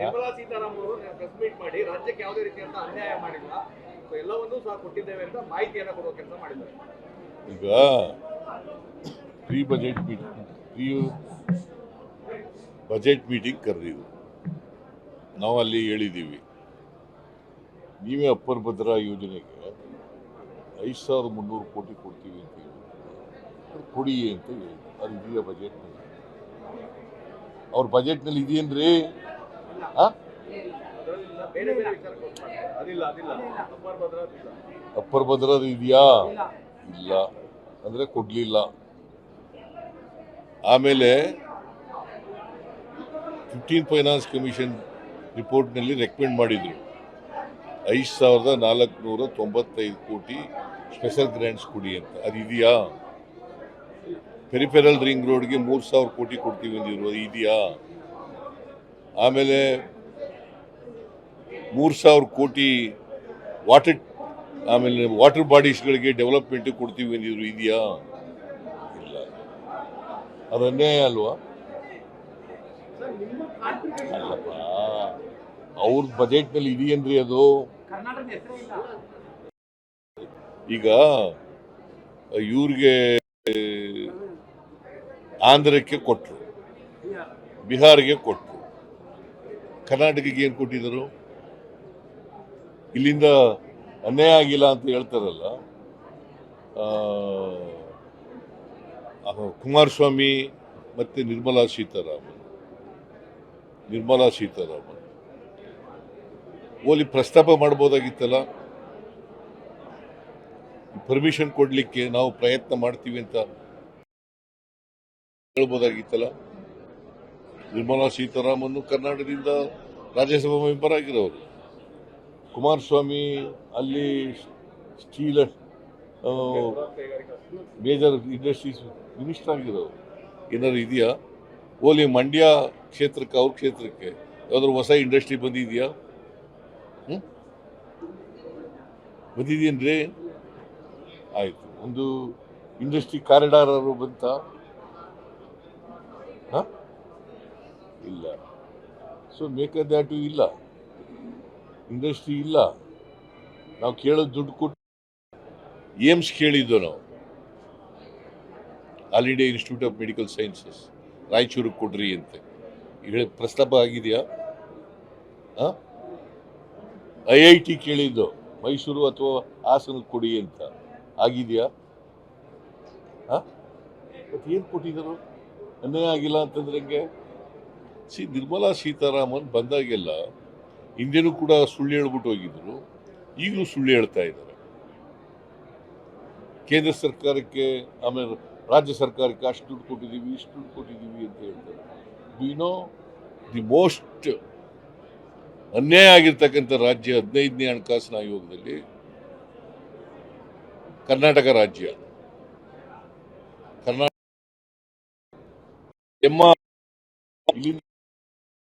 ನಿರ್ಮಲಾ ಸೀತಾರಾಮನ್ ಅವರು press meet ಮಾಡಿ ರಾಜ್ಯಕ್ಕೆ ಯಾವುದೇ ರೀತಿಯಂತ ಅನ್ಯಾಯ ಮಾಡಿಲ್ಲ, ಎಲ್ಲವನ್ನೂ ಸಹ ಕೊಟ್ಟಿದ್ದೇವೆ ಅಂತ ಮಾಹಿತಿಯನ್ನು ಕೊಡುವ ಕೆಲಸ ಮಾಡಿದ್ದಾರೆ. ಈಗ ಪ್ರೀ ಬಜೆಟ್ ಮೀಟಿಂಗ್ ಕರೆದಿದ್ರು, ನಾವು ಅಲ್ಲಿ ಹೇಳಿದ್ದೀವಿ ನೀವೇ ಅಪ್ಪರ್ ಭದ್ರಾ ಯೋಜನೆಗೆ 5,300 ಕೋಟಿ ಕೊಡ್ತೀವಿ ಅಂತ ಹೇಳಿ ಕೊಡಿ ಅಂತ ಹೇಳಿ. ಅದು ಇದೆಯಾ ಬಜೆಟ್ನಲ್ಲಿ? ಅವ್ರ ಬಜೆಟ್ನಲ್ಲಿ ಇದೆಯೇನ್ರಿ? ಅಪ್ಪರ್ ಭದ್ರಾ ಇದೆಯಾ? ಇಲ್ಲ ಅಂದ್ರೆ ಕೊಡ್ಲಿಲ್ಲ. ಆಮೇಲೆ 15 ಫೈನಾನ್ಸ್ ಕಮಿಷನ್ ರಿಪೋರ್ಟ್ನಲ್ಲಿ ರೆಕಮೆಂಡ್ ಮಾಡಿದ್ರು 5,495 ಕೋಟಿ ಸ್ಪೆಷಲ್ ಗ್ರಾಂಟ್ಸ್ ಕೊಡಿ ಅಂತ. ಅದು ಇದೆಯಾ? ಪೆರಿಫೆರಲ್ ರಿಂಗ್ ರೋಡ್ಗೆ 3,000 ಕೋಟಿ ಕೊಡ್ತೀವಿ ಅಂದಿದ್ರು, ಅದು ಇದೆಯಾ? ಆಮೇಲೆ 3,000 ಕೋಟಿ ವಾಟರ್ ಬಾಡೀಸ್ಗಳಿಗೆ ಡೆವಲಪ್ಮೆಂಟ್ ಕೊಡ್ತೀವಿ ಅಂದಿದ್ರು, ಇದೆಯಾ? ಇಲ್ಲ. ಅದನ್ನೇ ಅಲ್ವಾ? ಅಲ್ಲಪ್ಪ, ಅವ್ರ ಬಜೆಟ್ನಲ್ಲಿ ಇದೆಯೇನ್ರಿ ಅದು? ಈಗ ಇವ್ರಿಗೆ ಆಂಧ್ರಕ್ಕೆ ಕೊಟ್ಟರು, ಬಿಹಾರ್ಗೆ ಕೊಟ್ಟರು, ಕರ್ನಾಟಕಕ್ಕೆ ಏನು ಕೊಟ್ಟಿದ್ದರು? ಇಲ್ಲಿಂದ ಅನ್ಯಾಯ ಆಗಿಲ್ಲ ಅಂತ ಹೇಳ್ತಾರಲ್ಲ, ಕುಮಾರಸ್ವಾಮಿ ಮತ್ತು ನಿರ್ಮಲಾ ಸೀತಾರಾಮನ್ ಓಲಿ ಪ್ರಸ್ತಾಪ ಮಾಡ್ಬೋದಾಗಿತ್ತಲ್ಲ, ಪರ್ಮಿಷನ್ ಕೊಡ್ಲಿಕ್ಕೆ ನಾವು ಪ್ರಯತ್ನ ಮಾಡ್ತೀವಿ ಅಂತ ಹೇಳ್ಬೋದಾಗಿತ್ತಲ್ಲ. ನಿರ್ಮಲಾ ಸೀತಾರಾಮನ್ ಕರ್ನಾಟಕದಿಂದ ರಾಜ್ಯಸಭಾ ಮೆಂಬರ್ ಆಗಿರೋರು, ಕುಮಾರಸ್ವಾಮಿ ಅಲ್ಲಿ ಸ್ಟೀಲ್ ಮೇಜರ್ ಇಂಡಸ್ಟ್ರೀಸ್ ಮಿನಿಸ್ಟರ್ ಆಗಿರೋರು. ಏನಾದ್ರು ಇದೆಯಾ? ಓಲಿ ಮಂಡ್ಯ ಕ್ಷೇತ್ರಕ್ಕೆ, ಅವ್ರ ಕ್ಷೇತ್ರಕ್ಕೆ ಯಾವ್ದಾದ್ರು ಹೊಸ ಇಂಡಸ್ಟ್ರಿ ಬಂದಿದೆಯಾ? ಬಂದಿದೆಯೇನ್ರಿ? ಆಯ್ತು, ಒಂದು ಇಂಡಸ್ಟ್ರಿ ಕಾರಿಡಾರ್ ಬಂತ? ಇಲ್ಲ. ಸೊ ಮೇಕ್ ದ್ಯಾಟು ಇಲ್ಲ, ಇಂಡಸ್ಟ್ರಿ ಇಲ್ಲ. ನಾವು ಕೇಳೋದು ದುಡ್ಡು ಕೊಟ್ಟು ಏಮ್ಸ್ ಕೇಳಿದ್ದು ನಾವು, All India Institute of Medical Sciences ರಾಯಚೂರಿಗೆ ಕೊಡ್ರಿ ಅಂತ ಹೇಳಿ ಪ್ರಸ್ತಾಪ ಆಗಿದೆಯಾ? IIT ಕೇಳಿದ್ದು ಮೈಸೂರು ಅಥವಾ ಹಾಸನಕ್ಕೆ ಕೊಡಿ ಅಂತ ಆಗಿದೆಯಾ? ಮತ್ತೆ ಏನು ಕೊಟ್ಟಿದ್ದರು? ಅನ್ಯಾಯ ಆಗಿಲ್ಲ ಅಂತಂದ್ರೆ ಹೆಂಗೆ? ನಿರ್ಮಲಾ ಸೀತಾರಾಮನ್ ಬಂದಾಗೆಲ್ಲ ಹಿಂದೆನೂ ಕೂಡ ಸುಳ್ಳು ಹೇಳ್ಬಿಟ್ಟು ಹೋಗಿದ್ರು, ಈಗಲೂ ಸುಳ್ಳು ಹೇಳ್ತಾ ಇದ್ದಾರೆ. ಕೇಂದ್ರ ಸರ್ಕಾರಕ್ಕೆ ಆಮೇಲೆ ರಾಜ್ಯ ಸರ್ಕಾರಕ್ಕೆ ಅಷ್ಟು ದುಡ್ಡು ಕೊಟ್ಟಿದ್ದೀವಿ, ಇಷ್ಟು ದುಡ್ಡು ಕೊಟ್ಟಿದ್ದೀವಿ ಅಂತ ಹೇಳ್ತಾರೆ. ದಿ ಮೋಸ್ಟ್ ಅನ್ಯಾಯ ಆಗಿರ್ತಕ್ಕಂಥ ರಾಜ್ಯ 15ನೇ ಹಣಕಾಸಿನ ಆಯೋಗದಲ್ಲಿ ಕರ್ನಾಟಕ ರಾಜ್ಯ.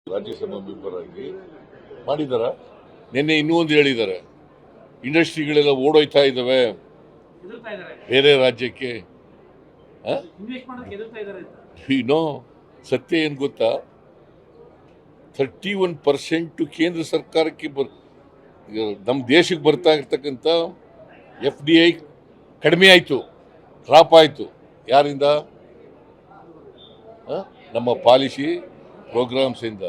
ರಾಜ್ಯಸಭಾ ಮೆಂಬರ್ ಆಗಿ ಮಾಡಿದಾರ. ನಿನ್ನೆ ಇನ್ನೂ ಒಂದು ಹೇಳಿದ್ದಾರೆ, ಇಂಡಸ್ಟ್ರಿಗಳೆಲ್ಲ ಓಡೋಯ್ತಾ ಇದ್ದಾವೆ ಬೇರೆ ರಾಜ್ಯಕ್ಕೆ. ಸತ್ಯ ಏನು ಗೊತ್ತಾ? 31% ಕೇಂದ್ರ ಸರ್ಕಾರಕ್ಕೆ ನಮ್ಮ ದೇಶಕ್ಕೆ ಬರ್ತಾ ಇರ್ತಕ್ಕಂಥ FDI ಕಡಿಮೆ ಆಯಿತು, ಡ್ರಾಪ್ ಆಯಿತು. ಯಾರಿಂದ? ನಮ್ಮ ಪಾಲಿಸಿ ಪ್ರೋಗ್ರಾಮ್ಸ್ ಇಂದ.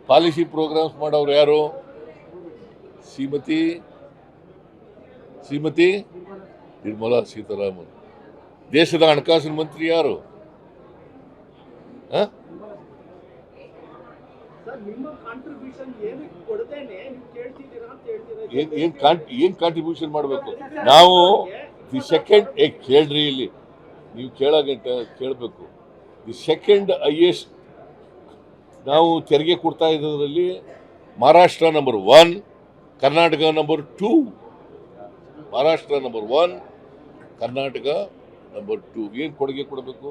ಪಾಲಿಸಿ ಪ್ರೋಗ್ರಾಮ್ಸ್ ಮಾಡೋರು ಯಾರು? ಶ್ರೀಮತಿ ನಿರ್ಮಲಾ ಸೀತಾರಾಮನ್. ದೇಶದ ಹಣಕಾಸಿನ ಮಂತ್ರಿ ಯಾರು? ಏನ್ ಕಾಂಟ್ರಿಬ್ಯೂಷನ್ ಮಾಡಬೇಕು ನಾವು? ದಿ ಸೆಕೆಂಡ್ ಕೇಳ್ರಿ, ಇಲ್ಲಿ ನೀವು ಕೇಳಗಂಟ ಕೇಳಬೇಕು. ದಿ ಸೆಕೆಂಡ್ ಹೈಯೆಸ್ಟ್ ನಾವು ತೆರಿಗೆ ಕೊಡ್ತಾ ಇರೋದ್ರಲ್ಲಿ Maharashtra number 1, Karnataka number 2. Maharashtra number 1, Karnataka number 2. ಏನು ಕೊಡುಗೆ ಕೊಡಬೇಕು?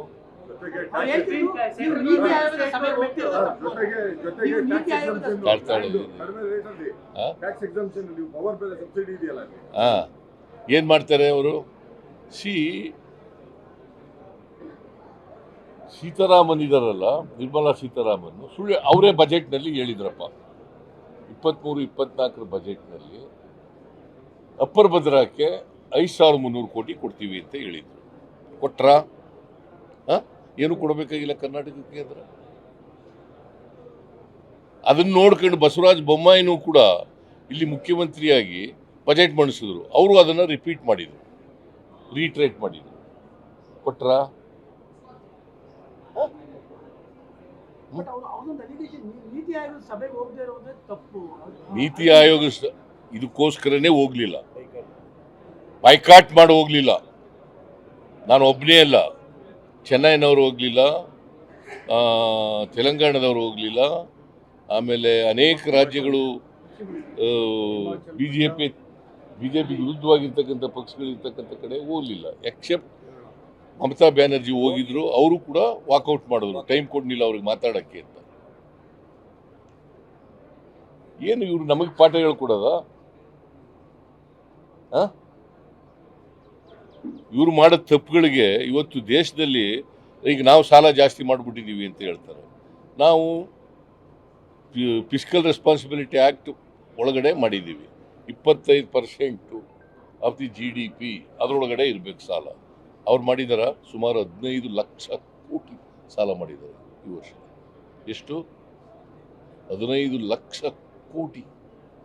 ಏನ್ ಮಾಡ್ತಾರೆ ಅವರು? ಸೀತಾರಾಮನ್ ಇದಾರಲ್ಲ, ನಿರ್ಮಲಾ ಸೀತಾರಾಮನ್ ಸುಳ್ಳು ಅವರೇ ಬಜೆಟ್ನಲ್ಲಿ ಹೇಳಿದ್ರಪ್ಪ. 23-24 ಬಜೆಟ್ನಲ್ಲಿ ಅಪ್ಪರ್ ಭದ್ರಾಕ್ಕೆ 5,300 ಕೋಟಿ ಕೊಡ್ತೀವಿ ಅಂತ ಹೇಳಿದ್ರು. ಕೊಟ್ರಾ? ಏನು ಕೊಡಬೇಕಾಗಿಲ್ಲ ಕರ್ನಾಟಕಕ್ಕೆ ಅಂದ್ರೆ. ಅದನ್ನ ನೋಡ್ಕೊಂಡು ಬಸವರಾಜ ಬೊಮ್ಮಾಯಿನೂ ಕೂಡ ಇಲ್ಲಿ ಮುಖ್ಯಮಂತ್ರಿಯಾಗಿ ಬಜೆಟ್ ಮಂಡಿಸಿದ್ರು. ಅವರು ಅದನ್ನು ರಿಪೀಟ್ ಮಾಡಿದರು, ರೀಟ್ರೇಟ್ ಮಾಡಿದರು. ಕೊಟ್ರಾ? ನೀತಿ ಆಯೋಗ ಇದಕ್ಕೋಸ್ಕರನೇ ಹೋಗ್ಲಿಲ್ಲ, ಬೈಕಾಟ್ ಮಾಡಿ ಹೋಗ್ಲಿಲ್ಲ. ನಾನು ಒಬ್ಬನೇ ಅಲ್ಲ, ಚೆನ್ನೈನವರು ಹೋಗ್ಲಿಲ್ಲ, ತೆಲಂಗಾಣದವರು ಹೋಗ್ಲಿಲ್ಲ, ಆಮೇಲೆ ಅನೇಕ ರಾಜ್ಯಗಳು ಬಿಜೆಪಿ ವಿರುದ್ಧವಾಗಿರ್ತಕ್ಕಂಥ ಪಕ್ಷಗಳಿರ್ತಕ್ಕಂಥ ಕಡೆ ಹೋಗ್ಲಿಲ್ಲ. ಎಕ್ಸೆಪ್ಟ್ ಮಮತಾ ಬ್ಯಾನರ್ಜಿ ಹೋಗಿದ್ರು, ಅವರು ಕೂಡ ವಾಕೌಟ್ ಮಾಡಿದ್ರು, ಟೈಮ್ ಕೊಡ್ಲಿಲ್ಲ ಅವ್ರಿಗೆ ಮಾತಾಡಕ್ಕೆ ಅಂತ. ಏನು ಇವ್ರು ನಮಗೆ ಪಾಠ ಹೇಳ್ಕೊಡೋದ? ಇವ್ರು ಮಾಡೋ ತಪ್ಪುಗಳಿಗೆ ಇವತ್ತು ದೇಶದಲ್ಲಿ ಈಗ ನಾವು ಸಾಲ ಜಾಸ್ತಿ ಮಾಡಿಬಿಟ್ಟಿದ್ದೀವಿ ಅಂತ ಹೇಳ್ತಾರೆ. ನಾವು ಫಿಸ್ಕಲ್ ರೆಸ್ಪಾನ್ಸಿಬಿಲಿಟಿ ಆ್ಯಕ್ಟ್ ಒಳಗಡೆ ಮಾಡಿದ್ದೀವಿ. 25% ಆಫ್ ದಿ GDP ಅದರೊಳಗಡೆ ಇರಬೇಕು ಸಾಲ. ಅವ್ರು ಮಾಡಿದಾರ ಸುಮಾರು 15 ಲಕ್ಷ ಕೋಟಿ ಸಾಲ ಮಾಡಿದ್ದಾರೆ ಈ ವರ್ಷ. ಎಷ್ಟು? 15 ಲಕ್ಷ ಕೋಟಿ.